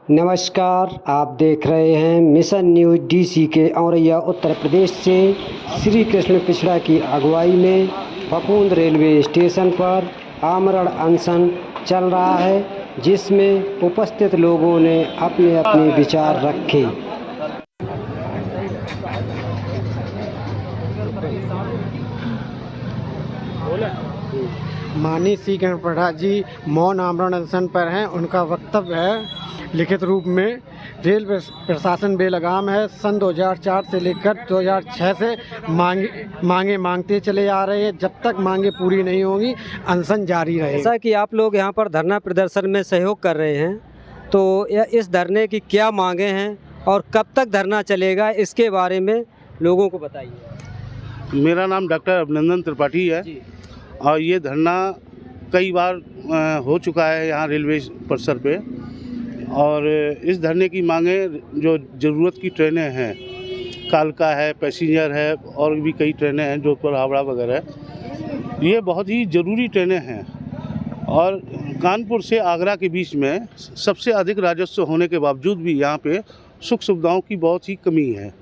नमस्कार, आप देख रहे हैं मिशन न्यूज़ डीसी के औरैया उत्तर प्रदेश से। श्री कृष्ण पिछड़ा की अगुवाई में फफूंद रेलवे स्टेशन पर आमरण अनशन चल रहा है, जिसमें उपस्थित लोगों ने अपने अपने विचार रखे। माननीय श्री कृष्ण पिछड़ा जी मौन आमरण अनशन पर हैं। उनका वक्तव्य है लिखित रूप में। रेलवे प्रशासन बेलगाम है। सन 2004 से लेकर 2006 से मांगे चले आ रहे हैं। जब तक मांगे पूरी नहीं होंगी अनशन जारी रहेगा। जैसा कि आप लोग यहाँ पर धरना प्रदर्शन में सहयोग कर रहे हैं, तो इस धरने की क्या मांगे हैं और कब तक धरना चलेगा, इसके बारे में लोगों को बताइए। मेरा नाम डॉक्टर अभिनंदन त्रिपाठी है और ये धरना कई बार हो चुका है यहाँ रेलवे परिसर पे। और इस धरने की मांगे जो ज़रूरत की ट्रेनें हैं, कालका है, पैसेंजर है और भी कई ट्रेनें हैं, जोधपुर हावड़ा वगैरह, ये बहुत ही ज़रूरी ट्रेनें हैं। और कानपुर से आगरा के बीच में सबसे अधिक राजस्व होने के बावजूद भी यहाँ पे सुख सुविधाओं की बहुत ही कमी है।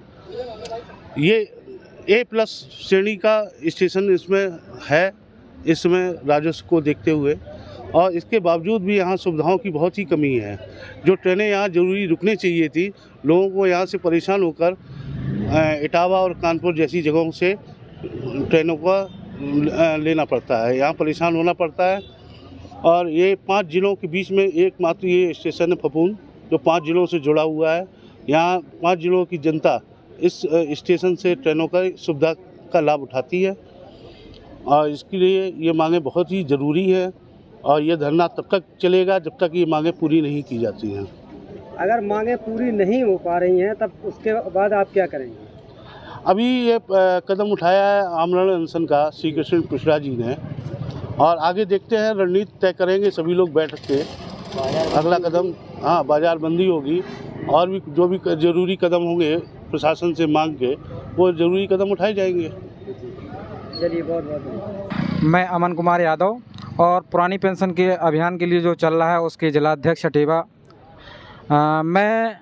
ये A+ श्रेणी का स्टेशन इसमें है, इसमें राजस्व को देखते हुए, और इसके बावजूद भी यहाँ सुविधाओं की बहुत ही कमी है। जो ट्रेनें यहाँ ज़रूरी रुकने चाहिए थी, लोगों को यहाँ से परेशान होकर इटावा और कानपुर जैसी जगहों से ट्रेनों का लेना पड़ता है, यहाँ परेशान होना पड़ता है। और ये 5 जिलों के बीच में एकमात्र ये स्टेशन है फफूंद, जो 5 जिलों से जुड़ा हुआ है। यहाँ 5 जिलों की जनता इस स्टेशन से ट्रेनों का सुविधा का लाभ उठाती है और इसके लिए ये मांगे बहुत ही ज़रूरी है। और ये धरना तब तक चलेगा जब तक ये मांगे पूरी नहीं की जाती हैं। अगर मांगे पूरी नहीं हो पा रही हैं, तब उसके बाद आप क्या करेंगे? अभी ये कदम उठाया है आमरण अनशन का श्री कृष्ण पिछड़ा जी ने, और आगे देखते हैं, रणनीति तय करेंगे सभी लोग बैठ के। अगला कदम बाजार बंदी होगी और भी जो भी ज़रूरी कदम होंगे प्रशासन से मांग के, वो ज़रूरी कदम उठाए जाएंगे। चलिए, बहुत बहुत। मैं अमन कुमार यादव और पुरानी पेंशन के अभियान के लिए जो चल रहा है उसके जिलाध्यक्ष हटेवा। मैं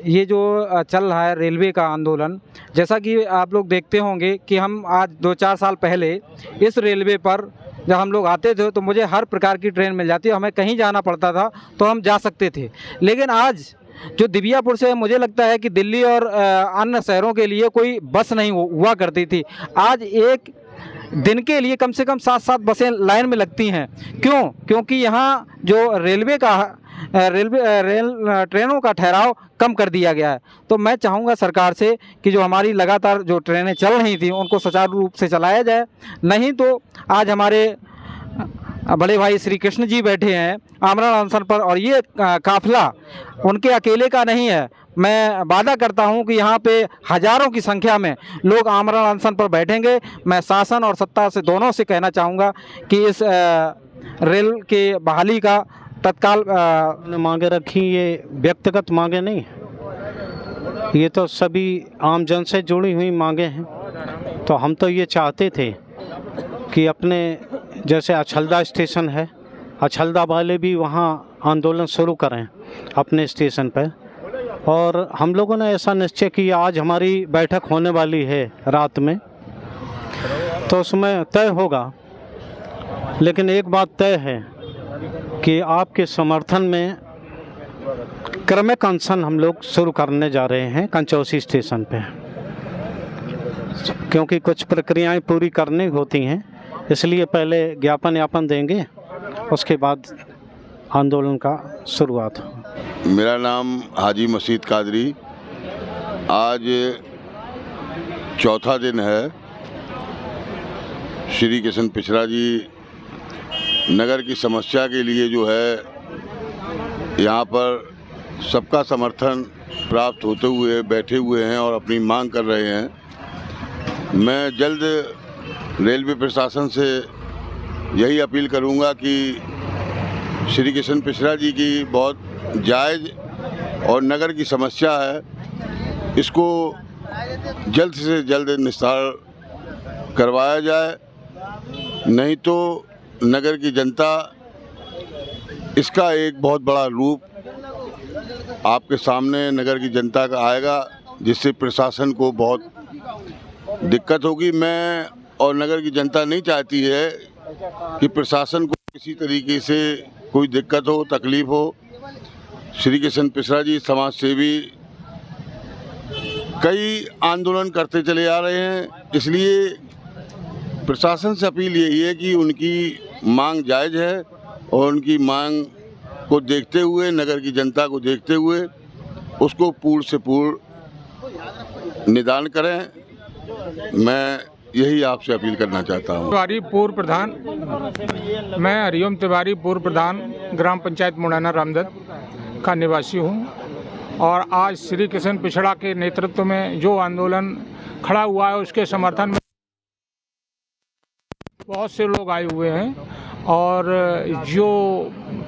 ये जो चल रहा है रेलवे का आंदोलन, जैसा कि आप लोग देखते होंगे कि हम आज 2-4 साल पहले इस रेलवे पर जब हम लोग आते थे तो मुझे हर प्रकार की ट्रेन मिल जाती है। हमें कहीं जाना पड़ता था तो हम जा सकते थे। लेकिन आज जो दिव्यापुर से, मुझे लगता है कि दिल्ली और अन्य शहरों के लिए कोई बस नहीं हुआ करती थी। आज एक दिन के लिए कम से कम 7-7 बसें लाइन में लगती हैं। क्यों? क्योंकि यहाँ जो रेल ट्रेनों का ठहराव कम कर दिया गया है। तो मैं चाहूँगा सरकार से कि जो हमारी लगातार जो ट्रेनें चल रही थी उनको सुचारू रूप से चलाया जाए। नहीं तो आज हमारे बड़े भाई श्री कृष्ण जी बैठे हैं आमरण अनशन पर, और ये काफिला उनके अकेले का नहीं है। मैं वादा करता हूं कि यहाँ पे हज़ारों की संख्या में लोग आमरण अनशन पर बैठेंगे। मैं शासन और सत्ता से दोनों से कहना चाहूँगा कि इस रेल के बहाली का तत्काल मांगे रखी। ये व्यक्तिगत मांगे नहीं, ये तो सभी आम जन से जुड़ी हुई मांगे हैं। तो हम तो ये चाहते थे कि अपने जैसे अछलदा स्टेशन है, अछलदा वाले भी वहाँ आंदोलन शुरू करें अपने स्टेशन पर। और हम लोगों ने ऐसा निश्चय किया, आज हमारी बैठक होने वाली है रात में, तो उसमें तय होगा। लेकिन एक बात तय है कि आपके समर्थन में क्रमिक अनशन हम लोग शुरू करने जा रहे हैं कंचौसी स्टेशन पे, क्योंकि कुछ प्रक्रियाएं पूरी करनी होती हैं। इसलिए पहले ज्ञापन यापन देंगे, उसके बाद आंदोलन का शुरुआत हो। मेरा नाम हाजी मसीद कादरी। आज चौथा दिन है। श्री कृष्ण पिछड़ा जी नगर की समस्या के लिए जो है यहाँ पर सबका समर्थन प्राप्त होते हुए बैठे हुए हैं और अपनी मांग कर रहे हैं। मैं जल्द रेलवे प्रशासन से यही अपील करूँगा कि श्री कृष्ण पिछड़ा जी की बहुत जायज़ और नगर की समस्या है, इसको जल्द से जल्द निस्तार करवाया जाए। नहीं तो नगर की जनता इसका एक बहुत बड़ा रूप आपके सामने नगर की जनता का आएगा, जिससे प्रशासन को बहुत दिक्कत होगी। मैं और नगर की जनता नहीं चाहती है कि प्रशासन को किसी तरीके से कोई दिक्कत हो, तकलीफ हो। श्री कृष्ण पिछड़ा जी समाज सेवी कई आंदोलन करते चले आ रहे हैं, इसलिए प्रशासन से अपील यही है कि उनकी मांग जायज़ है और उनकी मांग को देखते हुए, नगर की जनता को देखते हुए उसको पूर्ण से पूर्ण निदान करें। मैं यही आपसे अपील करना चाहता हूँ। तिवारी पूर्व प्रधान, मैं हरिओम तिवारी पूर्व प्रधान ग्राम पंचायत मुड़ैना रामदत्त का निवासी हूँ और आज श्री कृष्ण पिछड़ा के नेतृत्व में जो आंदोलन खड़ा हुआ है उसके समर्थन में बहुत से लोग आए हुए हैं। और जो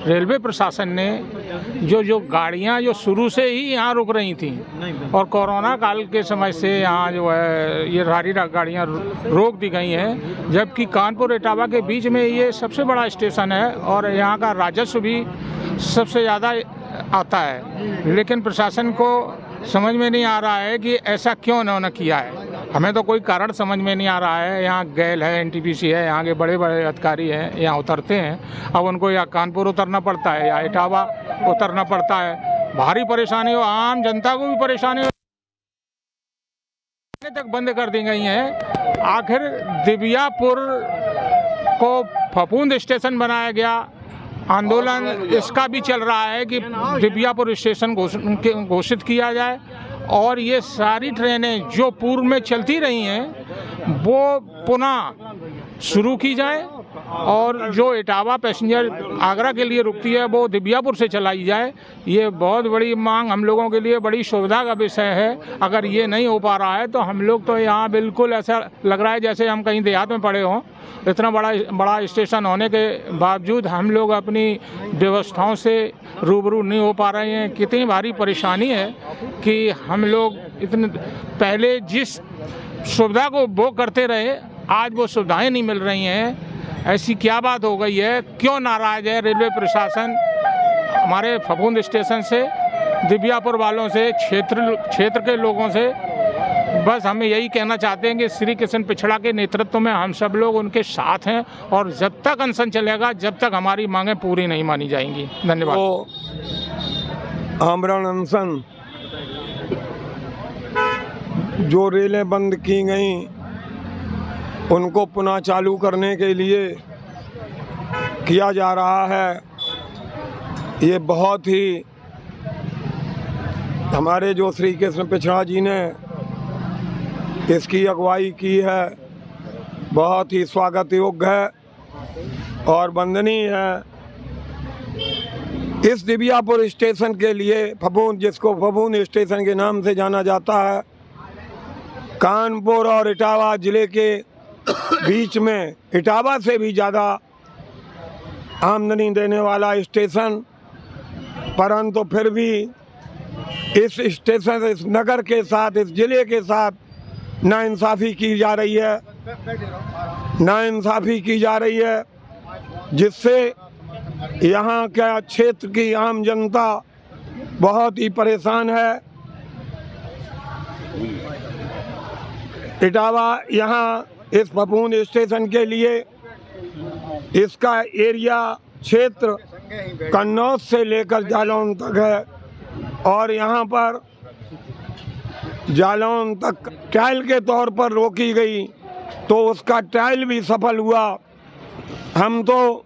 रेलवे प्रशासन ने जो गाड़ियां जो शुरू से ही यहाँ रुक रही थी और कोरोना काल के समय से यहाँ जो है ये सारी गाड़ियां रोक दी गई हैं, जबकि कानपुर इटावा के बीच में ये सबसे बड़ा स्टेशन है और यहाँ का राजस्व भी सबसे ज़्यादा आता है। लेकिन प्रशासन को समझ में नहीं आ रहा है कि ऐसा क्यों उन्होंने किया है। हमें तो कोई कारण समझ में नहीं आ रहा है। यहाँ गैल है, एनटीपीसी है, यहाँ के बड़े बड़े अधिकारी हैं, यहाँ उतरते हैं। अब उनको या कानपुर उतरना पड़ता है या इटावा उतरना पड़ता है। भारी परेशानी हो, आम जनता को भी परेशानी हो तक बंद कर दी गई हैं। आखिर दिव्यापुर को फफूंद स्टेशन बनाया गया, आंदोलन इसका भी चल रहा है कि दिव्यापुर स्टेशन घोषित किया जाए और ये सारी ट्रेनें जो पूर्व में चलती रही हैं वो पुनः शुरू की जाए और जो इटावा पैसेंजर आगरा के लिए रुकती है वो दिव्यापुर से चलाई जाए। ये बहुत बड़ी मांग हम लोगों के लिए बड़ी सुविधा का विषय है। अगर ये नहीं हो पा रहा है तो हम लोग तो यहाँ बिल्कुल ऐसा लग रहा है जैसे हम कहीं देहात में पड़े हों। इतना बड़ा स्टेशन होने के बावजूद हम लोग अपनी व्यवस्थाओं से रूबरू नहीं हो पा रहे हैं। कितनी भारी परेशानी है कि हम लोग इतने पहले जिस सुविधा को भोग करते रहे आज वो सुविधाएं नहीं मिल रही हैं। ऐसी क्या बात हो गई है? क्यों नाराज है रेलवे प्रशासन हमारे फफूंद स्टेशन से, दिव्यापुर वालों से, क्षेत्र के लोगों से? बस हमें यही कहना चाहते हैं कि श्री कृष्ण पिछड़ा के नेतृत्व में हम सब लोग उनके साथ हैं और जब तक अनशन चलेगा, जब तक हमारी मांगें पूरी नहीं मानी जाएंगी। धन्यवाद। तो आमरण अनशन जो रेलें बंद की गई उनको पुनः चालू करने के लिए किया जा रहा है। ये बहुत ही हमारे जो श्री कृष्ण पिछड़ा जी ने इसकी अगुवाई की है, बहुत ही स्वागत योग्य है और वंदनीय है। इस दिव्यापुर स्टेशन के लिए फफूंद, जिसको फफूंद स्टेशन के नाम से जाना जाता है, कानपुर और इटावा ज़िले के बीच में इटावा से भी ज़्यादा आमदनी देने वाला स्टेशन, परंतु फिर भी इस स्टेशन, इस नगर के साथ, इस ज़िले के साथ नाइंसाफ़ी की जा रही है, नाइंसाफ़ी की जा रही है, जिससे यहाँ का क्षेत्र की आम जनता बहुत ही परेशान है। इटावा यहाँ इस फफूंद स्टेशन के लिए इसका एरिया क्षेत्र कन्नौज से लेकर जालौन तक है और यहाँ पर जालौन तक ट्रायल के तौर पर रोकी गई तो उसका ट्रायल भी सफल हुआ। हम तो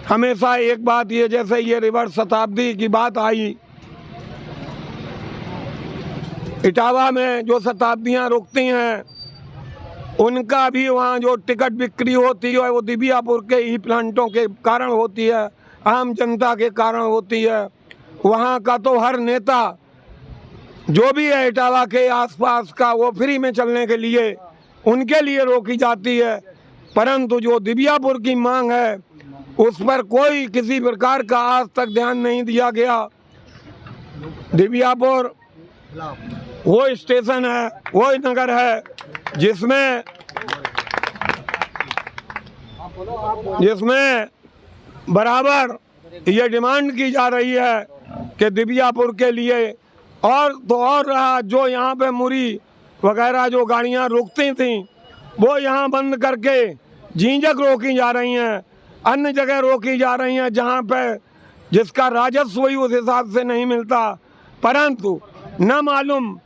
हमेशा एक बात ये, जैसे ये रिवर्स शताब्दी की बात आई, इटावा में जो शताब्दियाँ रुकती हैं उनका भी वहाँ जो टिकट बिक्री होती है वो दिव्यापुर के ही प्लांटों के कारण होती है, आम जनता के कारण होती है। वहाँ का तो हर नेता जो भी है इटावा के आसपास का, वो फ्री में चलने के लिए उनके लिए रोकी जाती है, परंतु जो दिव्यापुर की मांग है उस पर कोई किसी प्रकार का आज तक ध्यान नहीं दिया गया। दिव्यापुर वो स्टेशन है, वो नगर है जिसमें बराबर ये डिमांड की जा रही है कि दिबियापुर के लिए और तो और रहा, जो यहाँ पे मुरी वगैरह जो गाड़ियाँ रुकती थीं वो यहाँ बंद करके झींझक रोकी जा रही हैं, अन्य जगह रोकी जा रही हैं जहाँ पे जिसका राजस्व ही उस हिसाब से नहीं मिलता। परंतु न मालूम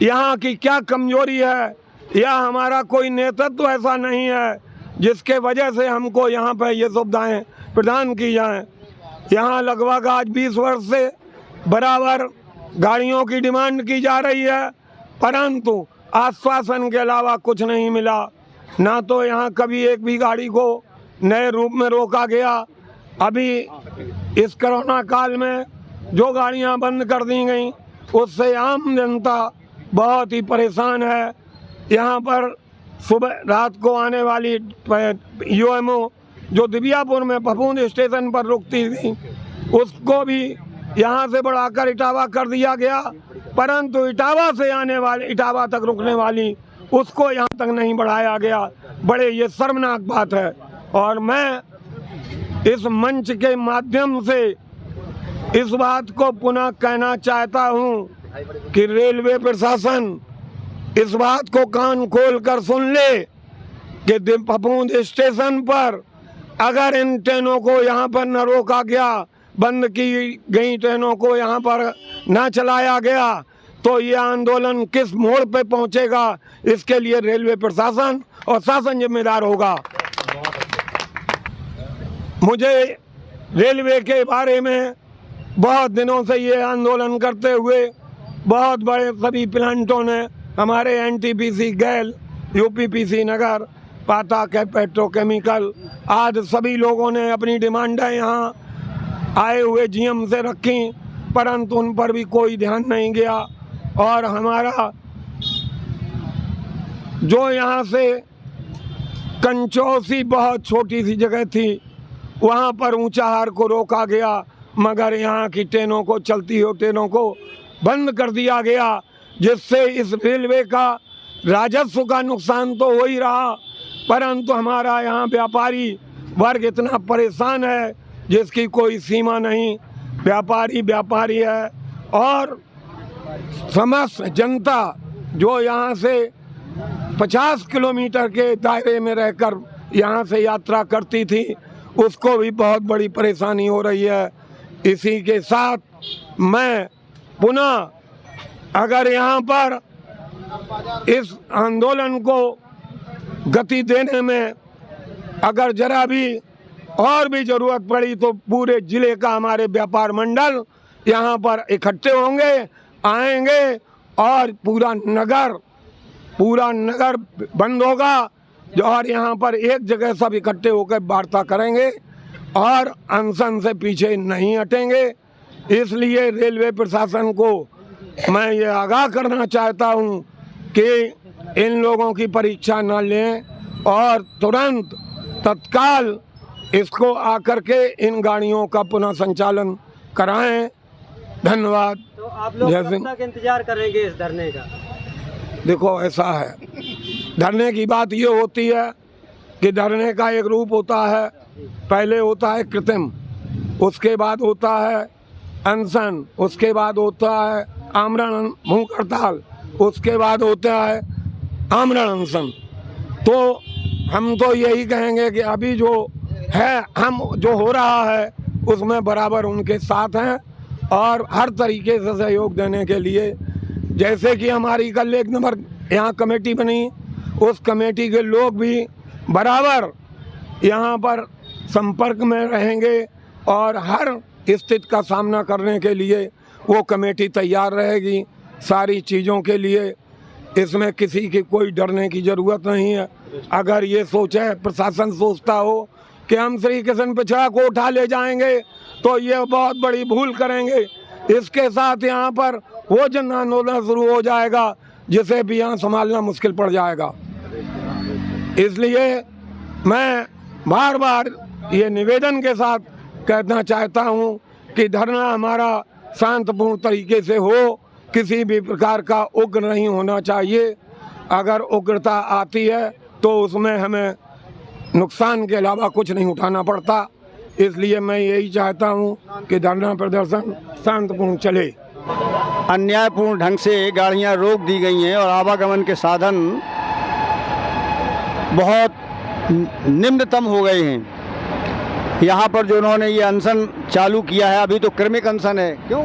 यहाँ की क्या कमजोरी है या हमारा कोई नेतृत्व ऐसा नहीं है जिसके वजह से हमको यहाँ पे ये सुविधाएं प्रदान की जाएं। यहाँ लगभग आज 20 वर्ष से बराबर गाड़ियों की डिमांड की जा रही है, परंतु आश्वासन के अलावा कुछ नहीं मिला। ना तो यहाँ कभी एक भी गाड़ी को नए रूप में रोका गया। अभी इस कोरोना काल में जो गाड़ियाँ बंद कर दी गई उससे आम जनता बहुत ही परेशान है। यहाँ पर सुबह रात को आने वाली यूएमओ जो दिबियापुर में फफूंद स्टेशन पर रुकती थी उसको भी यहाँ से बढ़ाकर इटावा कर दिया गया, परंतु इटावा से आने वाले इटावा तक रुकने वाली उसको यहाँ तक नहीं बढ़ाया गया। बड़े ये शर्मनाक बात है। और मैं इस मंच के माध्यम से इस बात को पुनः कहना चाहता हूँ कि रेलवे प्रशासन इस बात को कान खोल कर सुन ले कि फफूंद स्टेशन पर अगर इन ट्रेनों को यहाँ पर न रोका गया, बंद की गई ट्रेनों को यहाँ पर न चलाया गया तो ये आंदोलन किस मोड़ पे पहुँचेगा, इसके लिए रेलवे प्रशासन और शासन जिम्मेदार होगा। मुझे रेलवे के बारे में बहुत दिनों से ये आंदोलन करते हुए बहुत बड़े सभी प्लांटों ने, हमारे एनटीपीसी गैल, यूपीपीसी नगर, पाता के पेट्रोकेमिकल आदि सभी लोगों ने अपनी डिमांडें यहाँ आए हुए जीएम से रखी, परंतु उन पर भी कोई ध्यान नहीं गया। और हमारा जो यहाँ से कंचौसी बहुत छोटी सी जगह थी वहाँ पर ऊंचाहार को रोका गया, मगर यहाँ की ट्रेनों को, चलती हुई ट्रेनों को बंद कर दिया गया, जिससे इस रेलवे का राजस्व का नुकसान तो हो ही रहा, परंतु हमारा यहाँ व्यापारी वर्ग इतना परेशान है जिसकी कोई सीमा नहीं। व्यापारी व्यापारी है और समस्त जनता जो यहाँ से 50 किलोमीटर के दायरे में रहकर यहाँ से यात्रा करती थी उसको भी बहुत बड़ी परेशानी हो रही है। इसी के साथ मैं पुनः अगर यहाँ पर इस आंदोलन को गति देने में अगर जरा भी और भी ज़रूरत पड़ी तो पूरे ज़िले का हमारे व्यापार मंडल यहाँ पर इकट्ठे होंगे, आएंगे और पूरा नगर बंद होगा और यहाँ पर एक जगह सब इकट्ठे होकर वार्ता करेंगे और अनशन से पीछे नहीं हटेंगे। इसलिए रेलवे प्रशासन को मैं ये आगाह करना चाहता हूँ कि इन लोगों की परीक्षा न लें और तुरंत तत्काल इसको आकर के इन गाड़ियों का पुनः संचालन कराएं। धन्यवाद। तो आप लोग कब तक इंतजार करेंगे इस धरने का? देखो ऐसा है, धरने की बात ये होती है कि धरने का एक रूप होता है, पहले होता है कृत्रिम, उसके बाद होता है अनशन, उसके बाद होता है आमरण भूख हड़ताल, उसके बाद होता है आमरण अनशन। तो हम तो यही कहेंगे कि अभी जो है, हम जो हो रहा है उसमें बराबर उनके साथ हैं और हर तरीके से सहयोग देने के लिए, जैसे कि हमारी कल एक नंबर यहाँ कमेटी बनी, उस कमेटी के लोग भी बराबर यहाँ पर संपर्क में रहेंगे और हर स्थिति का सामना करने के लिए वो कमेटी तैयार रहेगी सारी चीज़ों के लिए। इसमें किसी की कोई डरने की ज़रूरत नहीं है। अगर ये सोचे, प्रशासन सोचता हो कि हम श्री कृष्ण पिछड़ा को उठा ले जाएंगे तो ये बहुत बड़ी भूल करेंगे। इसके साथ यहाँ पर वो जन आंदोलन शुरू हो जाएगा जिसे भी यहाँ संभालना मुश्किल पड़ जाएगा। इसलिए मैं बार बार ये निवेदन के साथ कहना चाहता हूँ कि धरना हमारा शांतपूर्ण तरीके से हो, किसी भी प्रकार का उग्र नहीं होना चाहिए। अगर उग्रता आती है तो उसमें हमें नुकसान के अलावा कुछ नहीं उठाना पड़ता। इसलिए मैं यही चाहता हूँ कि धरना प्रदर्शन शांतिपूर्ण चले। अन्यायपूर्ण ढंग से गाड़ियां रोक दी गई हैं और आवागमन के साधन बहुत निम्नतम हो गए हैं। यहाँ पर जो उन्होंने ये अनशन चालू किया है, अभी तो क्रमिक अनशन है, क्यों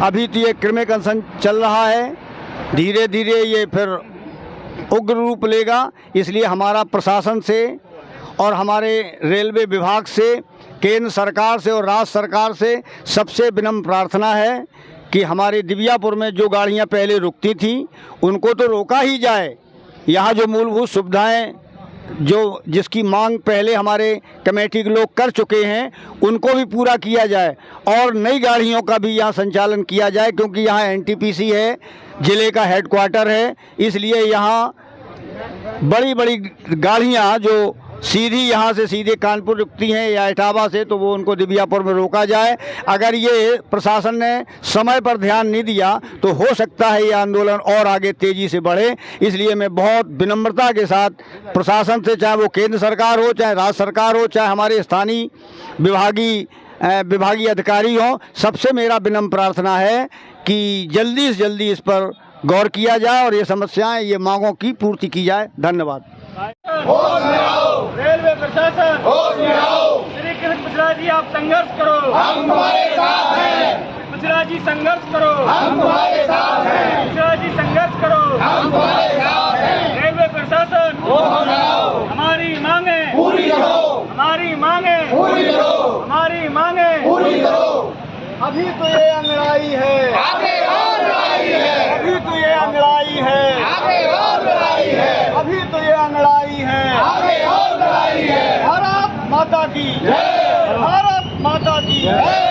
अभी तो ये क्रमिक अनशन चल रहा है, धीरे धीरे ये फिर उग्र रूप लेगा। इसलिए हमारा प्रशासन से और हमारे रेलवे विभाग से, केंद्र सरकार से और राज्य सरकार से सबसे विनम्र प्रार्थना है कि हमारे दिबियापुर में जो गाड़ियां पहले रुकती थी उनको तो रोका ही जाए। यहाँ जो मूलभूत सुविधाएं जो जिसकी मांग पहले हमारे कमेटी के लोग कर चुके हैं उनको भी पूरा किया जाए और नई गाड़ियों का भी यहाँ संचालन किया जाए, क्योंकि यहाँ एनटीपीसी है, ज़िले का हेडक्वार्टर है, इसलिए यहाँ बड़ी बड़ी गाड़ियाँ जो सीधी यहाँ से सीधे कानपुर रुकती हैं या इटावा से, तो वो उनको दिबियापुर में रोका जाए। अगर ये प्रशासन ने समय पर ध्यान नहीं दिया तो हो सकता है ये आंदोलन और आगे तेज़ी से बढ़े। इसलिए मैं बहुत विनम्रता के साथ प्रशासन से, चाहे वो केंद्र सरकार हो, चाहे राज्य सरकार हो, चाहे हमारे स्थानीय विभागीय अधिकारी हों, सबसे मेरा विनम्र प्रार्थना है कि जल्दी से जल्दी इस पर गौर किया जाए और ये समस्याएं, ये मांगों की पूर्ति की जाए। धन्यवाद। होश में आओ, रेलवे प्रशासन होश में आओ। श्री कृष्ण पिछड़ा जी आप संघर्ष करो, हम तुम्हारे साथ हैं। पिछड़ा जी संघर्ष करो, हम तुम्हारे साथ हैं। पिछड़ा जी संघर्ष करो, हम तुम्हारे साथ हैं। रेलवे प्रशासन होश में आओ, हमारी मांगे पूरी करो, हमारी मांगे पूरी करो, हमारी मांगे पूरी करो। अभी तो ये अंगड़ाई है, आगे और लड़ाई है। अभी तो ये अंगड़ाई है, आगे और लड़ाई है। अभी तो ये अंगड़ाई है, आगे और लड़ाई है। भारत माता की जय, भारत माता की जय।